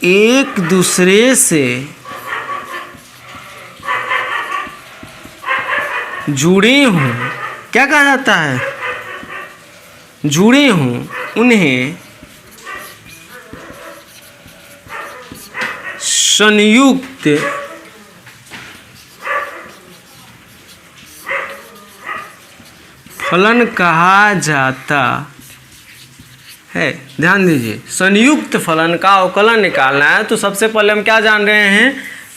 एक दूसरे से जुड़े हों, क्या कहा जाता है? जुड़े हों, उन्हें संयुक्त फलन कहा जाता है। ध्यान दीजिए, संयुक्त फलन का अवकलन निकालना है तो सबसे पहले हम क्या जान रहे हैं?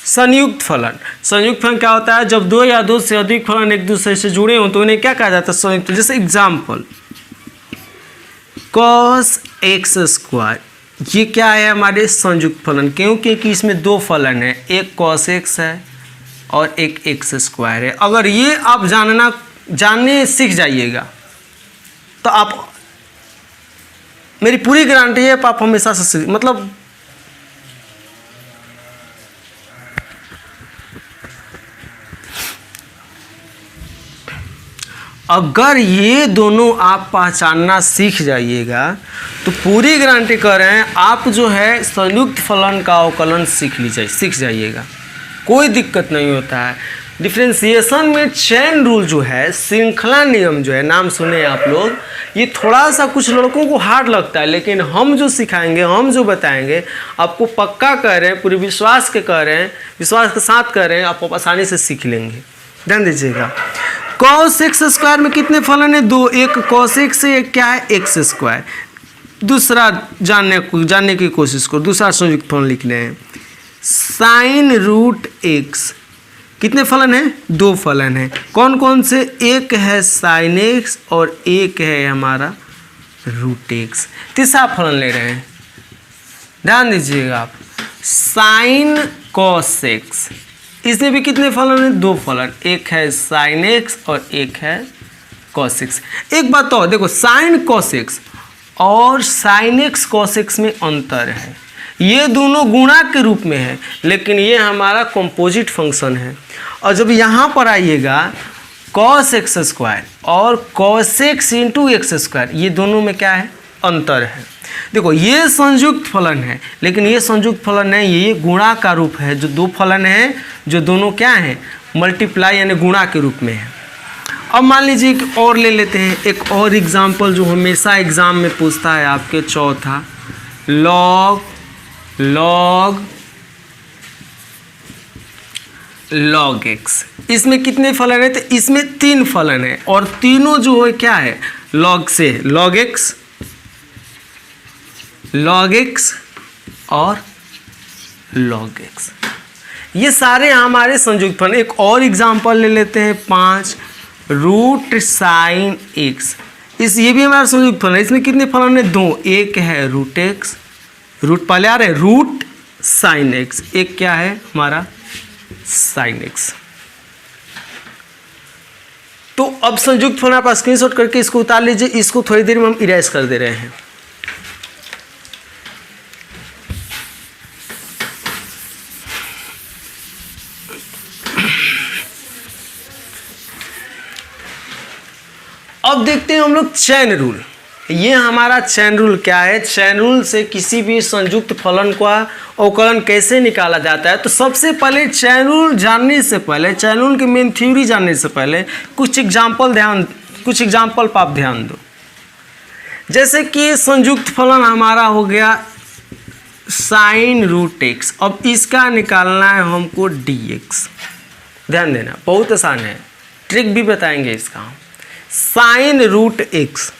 संयुक्त फलन। संयुक्त फलन क्या होता है? जब दो या दो से अधिक फलन एक दूसरे से जुड़े हों तो उन्हें क्या कहा जाता है? संयुक्त। जैसे एग्जाम्पल, cos एक्स स्क्वायर, ये क्या है? हमारे संयुक्त फलन। क्यों? क्योंकि इसमें दो फलन है, एक cos एक्स है और एक एक्स स्क्वायर है। अगर ये आप जानने सीख जाइएगा तो आप, मेरी पूरी गारंटी है आप हमेशा से मतलब अगर ये दोनों आप पहचानना सीख जाइएगा तो पूरी गारंटी कर रहे हैं आप जो है संयुक्त फलन का अवकलन सीख जाइएगा, कोई दिक्कत नहीं होता है। डिफरेंशिएशन में चेन रूल जो है, श्रृंखला नियम जो है, नाम सुने आप लोग, ये थोड़ा सा कुछ लड़कों को हार्ड लगता है, लेकिन हम जो सिखाएंगे, हम जो बताएंगे आपको पक्का कह रहे हैं, पूरे विश्वास के कह रहे हैं, विश्वास के साथ कह रहे हैं, आप आसानी से सीख लेंगे। ध्यान दीजिएगा, cos एक्स स्क्वायर में कितने फलन है? दो। एक cos एक्स है, एक क्या है? X square. दूसरा जानने की कोशिश करो, दूसरा संयुक्त फलन लिखने हैं, साइन रूट एक्स। कितने फलन है? दो फलन है। कौन कौन से? एक है साइन एक्स और एक है हमारा रूट एक्स। तीसरा फलन ले रहे हैं, ध्यान दीजिएगा आप, साइन कॉस एक्स। इसमें भी कितने फलन हैं? दो फलन, एक है साइन एक्स और एक है कॉस एक्स। एक बात तो देखो, साइन कॉस एक्स और साइन एक्स कॉस एक्स में अंतर है। ये दोनों गुणा के रूप में है, लेकिन ये हमारा कंपोजिट फंक्शन है। और जब यहाँ पर आइएगा cos एक्स स्क्वायर और cos x into x square, ये दोनों में क्या है? अंतर है। देखो ये संयुक्त फलन है, लेकिन ये संयुक्त फलन नहीं, ये गुणा का रूप है। जो दो फलन है जो दोनों क्या हैं, मल्टीप्लाई यानी गुणा के रूप में है। अब मान लीजिए एक और ले लेते हैं, एक और एग्जाम्पल जो हमेशा एग्जाम में पूछता है आपके, चौथा लॉग x। इसमें कितने फलन है, तो इसमें 3 फलन है और तीनों जो है क्या है, लॉग से, log x और log x, ये सारे हमारे संयुक्त फलन। एक और एग्जाम्पल ले लेते हैं 5 रूट साइन x। ये भी हमारा संयुक्त फलन है। इसमें कितने फलन है, 2, एक है रूट x, रूट पहले आ रहे हैं रूट साइन x, एक क्या है हमारा साइन x। तो अब संयुक्त फलन आप स्क्रीनशॉट करके इसको उतार लीजिए, इसको थोड़ी देर में हम इरेज कर दे रहे हैं। अब देखते हैं हम लोग चैन रूल। ये हमारा चैन रूल क्या है, चैन रूल से किसी भी संयुक्त फलन का अवकलन कैसे निकाला जाता है। तो सबसे पहले चैन रूल जानने से पहले, चैन रूल की मेन थ्योरी जानने से पहले कुछ एग्जाम्पल पर आप ध्यान दो। जैसे कि संयुक्त फलन हमारा हो गया साइन रूट x। अब इसका निकालना है हमको dx। ध्यान देना, बहुत आसान है, ट्रिक भी बताएंगे इसका। साइन रूट x,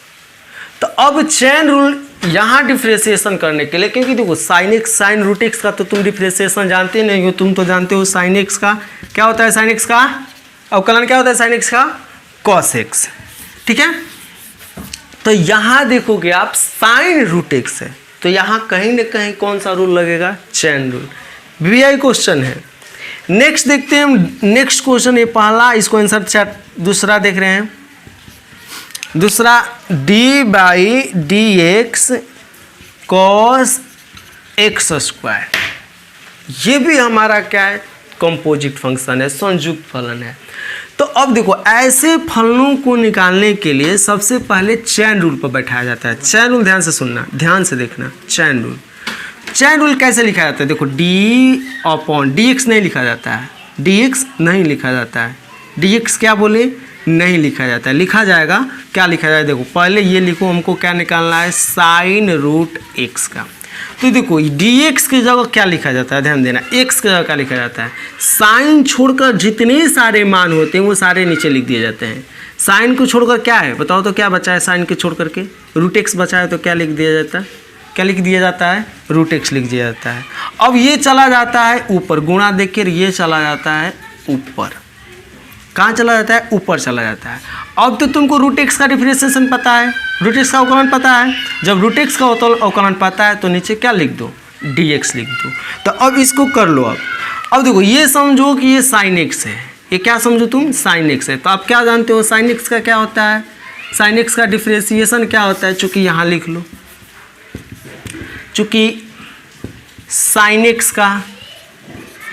तो अब चैन रूल यहाँ डिफ्रेंशिएशन करने के लिए, क्योंकि देखो sine x sine root x का तो तुम डिफ्रेंशिएशन जानते नहीं हो, तुम तो जानते हो साइन x का क्या होता है, साइन x का अवकलन क्या होता है, साइन x का cos x। ठीक है, तो यहाँ देखोगे आप साइन रूट x है, तो यहाँ कहीं ना कहीं कौन सा रूल लगेगा, चैन रूल। VI क्वेश्चन है। नेक्स्ट देखते हैं हम, नेक्स्ट क्वेश्चन ये पहला, इसको आंसर चैट दूसरा देख रहे हैं। दूसरा d/dx cos x स्क्वायर, ये भी हमारा क्या है, कंपोजिट फंक्शन है, संयुक्त फलन है। तो अब देखो ऐसे फलनों को निकालने के लिए सबसे पहले चैन रूल पर बैठाया जाता है। चैन रूल ध्यान से सुनना, ध्यान से देखना। चैन रूल कैसे लिखा जाता है, देखो d/dx नहीं लिखा जाता है, dx नहीं लिखा जाता है, dx क्या बोले, नहीं लिखा जाता है। लिखा जाएगा, क्या लिखा जाएगा, देखो पहले ये लिखो, हमको क्या निकालना है, साइन रूट x का। तो देखो dx की जगह क्या लिखा जाता है, ध्यान देना, x की जगह क्या लिखा जाता है, साइन छोड़कर जितने सारे मान होते हैं वो सारे नीचे लिख दिए जाते हैं। साइन को छोड़कर क्या है बताओ, तो क्या बचा है, साइन के छोड़ करके रूट x बचा है, तो क्या लिख दिया जाता है, क्या लिख दिया जाता है, रूट x लिख दिया जाता है। अब ये चला जाता है ऊपर, गुणा देखकर ये चला जाता है ऊपर, कहाँ चला जाता है, ऊपर चला जाता है। अब तो तुमको रूट x का डिफरेंशिएशन पता है, रूट x का अवकलन पता है। जब रूट x का अवकलन पता है तो नीचे क्या लिख दो, dx लिख दो। तो अब इसको कर लो। अब देखो ये समझो कि ये साइन x है, ये क्या समझो तुम, साइन x है। तो आप क्या जानते हो साइन x का क्या होता है, साइन x का डिफरेंशिएशन क्या होता है, चूँकि यहाँ लिख लो, चूँकि साइन x का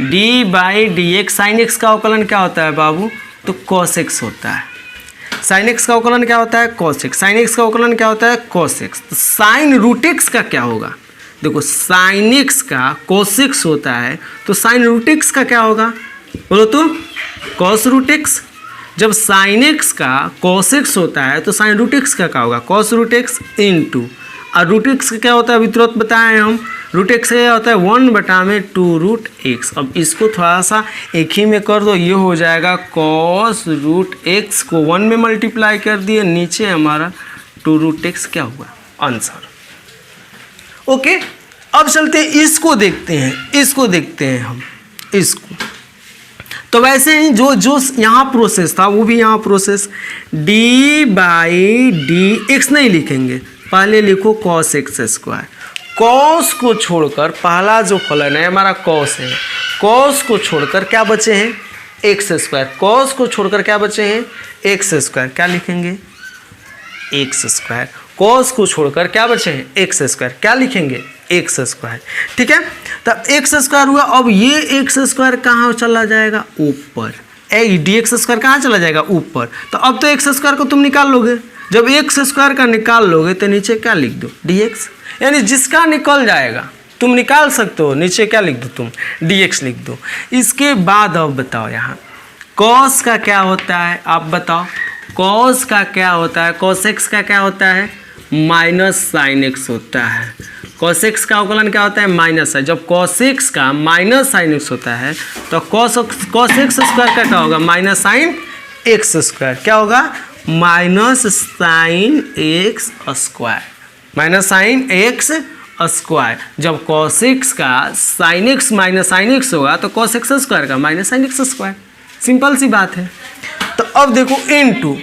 d/dx, साइन x का अवकलन क्या होता है बाबू, तो cos x होता है। साइन x का अवकलन क्या होता है, cos x, साइन x का अवकलन क्या होता है, cos x। तो साइन रूट x का क्या होगा, देखो साइन x का cos x होता है, तो साइन रूट x का क्या होगा, बोलो तो cos रूट x। जब साइन x का cos x होता है तो साइन रूट x का क्या होगा, cos रूट x इंटू, और रूट x का क्या होता है, अभी तुरंत बताए हम, रूट x का क्या होता है, 1/2 रूट x। अब इसको थोड़ा सा एक ही में कर दो, ये हो जाएगा cos रूट x को 1 में मल्टीप्लाई कर दिए, नीचे हमारा 2 रूट x क्या हुआ, आंसर। ओके, अब चलते हैं इसको देखते हैं, इसको देखते हैं हम इसको। तो वैसे ही जो यहाँ प्रोसेस था वो भी यहाँ प्रोसेस, d/dx नहीं लिखेंगे, पहले लिखो cos x स्क्वायर। कॉस को छोड़कर पहला जो फलन है हमारा कॉस है, कॉस को छोड़कर क्या बचे हैं, एक्स स्क्वायर। कॉस को छोड़कर क्या बचे हैं, एक्स स्क्वायर, क्या लिखेंगे, एक्स स्क्वायर। कॉस को छोड़कर क्या बचे हैं, एक्स स्क्वायर, क्या लिखेंगे, एक्स स्क्वायर। ठीक है, तब एक्स स्क्वायर हुआ। अब ये एक्स स्क्वायर कहाँ चला जाएगा, ऊपर। डी एक्स स्क्वायर कहाँ चला जाएगा, ऊपर। तो अब तो एक्स स्क्वायर को तुम निकाल लोगे, जब एक्स स्क्वायर का निकाल लोगे तो नीचे क्या लिख दो, dx, यानी जिसका निकल जाएगा तुम निकाल सकते हो, नीचे क्या लिख दो तुम, dx लिख दो। इसके बाद अब बताओ यहाँ cos का क्या होता है, आप बताओ cos का क्या होता है, cos x का क्या होता है, माइनस साइन एक्स होता है। cos x का अवकलन क्या होता है, माइनस है। जब cos x का माइनस साइन एक्स होता है तो cos x स्क्वायर का क्या होगा, माइनस साइन एक्स स्क्वायर, क्या होगा, minus sine X square, minus sine X square. जब cos x का sine X minus sine X होगा तो cos x स्क्वायर का minus sine X square, simple सी बात है। तो अब देखो इनटू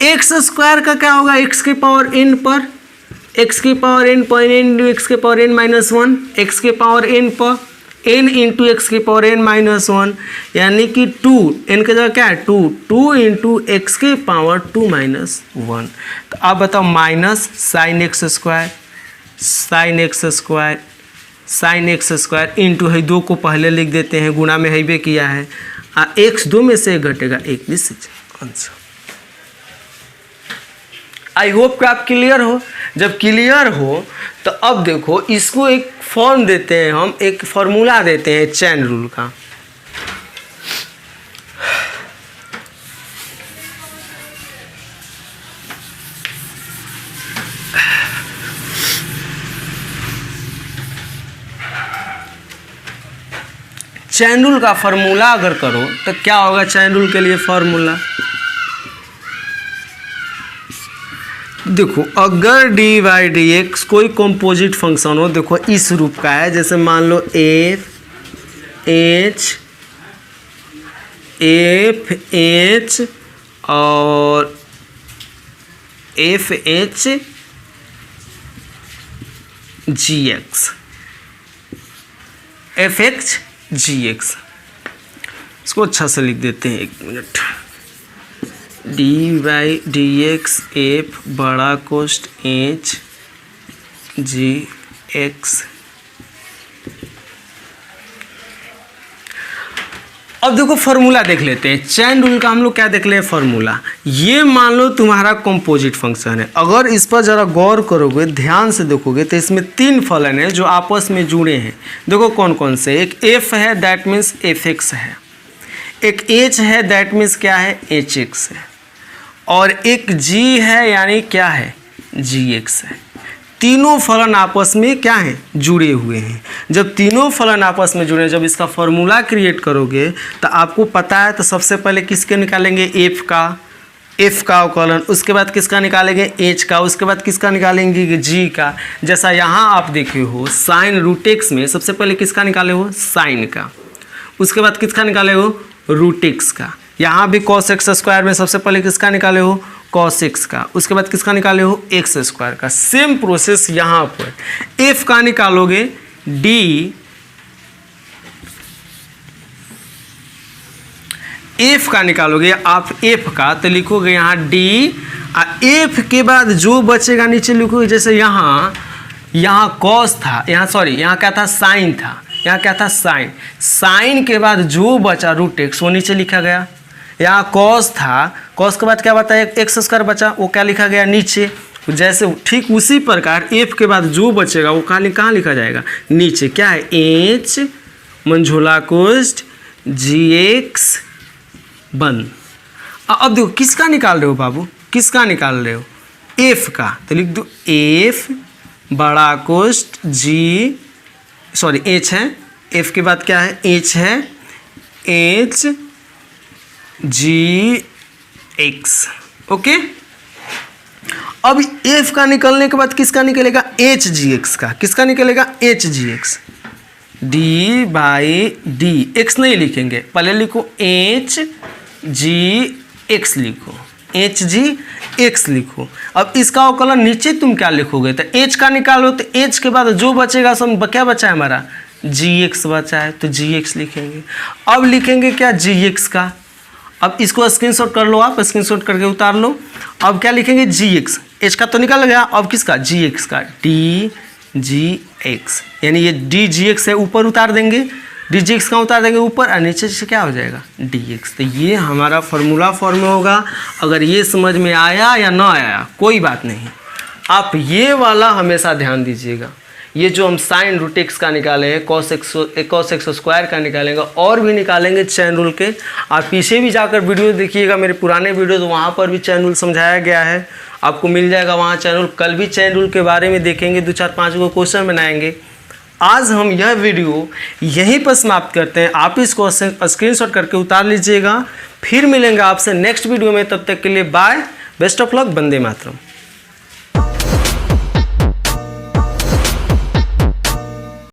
एक्स स्क्वायर का क्या होगा, x की पावर n पर, x की पावर n पर इंटू एक्स की power n minus one, x की पावर n पर n इंटू एक्स की पावर n माइनस वन, यानी कि 2, n की जगह क्या है 2, 2 इंटू एक्स की पावर 2 माइनस वन। तो आप बताओ minus sine X square, sign X square, sign X square into है 2 को पहले लिख देते हैं, गुणा में हैबे किया है, x 2 में से घटेगा 1, this is answer. I hope कि आप क्लियर हो। जब क्लियर हो तो अब देखो इसको एक फॉर्म देते हैं, हम एक फॉर्मूला देते हैं चेन रूल का। चेन रूल का फॉर्मूला अगर करो तो क्या होगा, चेन रूल के लिए फॉर्मूला देखो, अगर डी बाई डी एक्स कोई कंपोजिट फंक्शन हो, देखो इस रूप का है, जैसे मान लो एफ एच और F H G X, F X G X, इसको अच्छा से लिख देते हैं, 1 minute, D by D X F बड़ा कोष्ट एच जी एक्स। अब देखो फॉर्मूला देख लेते हैं, चेन रूल का हम लोग क्या देख ले फॉर्मूला। ये मान लो तुम्हारा कंपोजिट फंक्शन है, अगर इस पर ज़रा गौर करोगे ध्यान से देखोगे तो इसमें 3 फलन है जो आपस में जुड़े हैं। देखो कौन कौन से, एक f है दैट मीन्स एफ एक्स है, एक h है दैट मीन्स क्या है एच एक्स है, और एक g है यानी क्या है जी एक्स है। तीनों फलन आपस में क्या हैं जुड़े हुए हैं। जब तीनों फलन आपस में जुड़े, जब इसका फॉर्मूला क्रिएट करोगे तो आपको पता है, तो सबसे पहले किसके निकालेंगे एफ का अवकलन, उसके बाद किसका निकालेंगे एच का, उसके बाद किसका निकालेंगे जी का। जैसा यहाँ आप देखे हो साइन रूट एक्स में सबसे पहले किसका निकाले हो साइन का, उसके बाद किसका निकाले हो रूट एक्स का। यहाँ भी कॉस एक्स स्क्वायर में सबसे पहले किसका निकाले हो कॉस एक्स का, उसके बाद किसका निकाले हो एक्स स्क्वायर का। सेम प्रोसेस यहाँ पर एफ का निकालोगे डी, एफ का निकालोगे आप एफ का तो लिखोगे यहाँ डी, एफ के बाद जो बचेगा नीचे लिखोगे, जैसे यहाँ कॉस था, यहाँ क्या था साइन था, यहाँ क्या था साइन, साइन के बाद जो बचा रूट एक्स वो नीचे लिखा गया। यहाँ कॉस था, कॉस के बाद क्या बता एक्स स्क्वायर बचा, वो क्या लिखा गया नीचे। जैसे ठीक उसी प्रकार एफ के बाद जो बचेगा वो कहाँ लिखा जाएगा नीचे। क्या है एच मंझोला कोष्ठ जी एक्स बन। अब देखो किसका निकाल रहे हो बाबू, किसका निकाल रहे हो एफ का, तो लिख दो एफ बड़ा कोष्ठ जी, एच है, एफ के बाद क्या है एच है, एच जी एक्स। ओके, अब एफ का निकलने के बाद किसका निकलेगा एच जी एक्स का, किसका निकलेगा H G x, d by D x नहीं लिखेंगे, पहले लिखो एच जी एक्स लिखो, एच जी एक्स लिखो। अब इसका अवकलन नीचे तुम क्या लिखोगे, तो एच का निकालो, तो एच के बाद जो बचेगा सब क्या बचा है हमारा जी एक्स बचा है, तो जी एक्स लिखेंगे। अब लिखेंगे क्या जी एक्स का, अब इसको स्क्रीनशॉट कर लो, आप स्क्रीनशॉट करके उतार लो। अब क्या लिखेंगे जी एक्स, एच का तो निकल गया, अब किसका जी एक्स का डी जी एक्स, यानी ये डी जी एक्स है ऊपर उतार देंगे, dgx का उतार देंगे ऊपर और नीचे से क्या हो जाएगा dx। तो ये हमारा फार्मूला फॉर्म में होगा। अगर ये समझ में आया या ना आया कोई बात नहीं, आप ये वाला हमेशा ध्यान दीजिएगा। ये जो हम साइन रूट एक्स का निकाले हैं, कॉस एक्स स्क्वायर का निकालेंगे और भी निकालेंगे चैन रूल के। आप पीछे भी जाकर वीडियो देखिएगा, मेरे पुराने वीडियो, तो वहाँ पर भी चैन रूल समझाया गया है, आपको मिल जाएगा वहाँ चैन रूल। कल भी चैन रूल के बारे में देखेंगे, 2-4-5 को क्वेश्चन बनाएंगे। आज हम यह वीडियो यहीं पर समाप्त करते हैं। आप इसको स्क्रीनशॉट करके उतार लीजिएगा। फिर मिलेंगे आपसे नेक्स्ट वीडियो में, तब तक के लिए बाय, बेस्ट ऑफ लक, वंदे मातरम।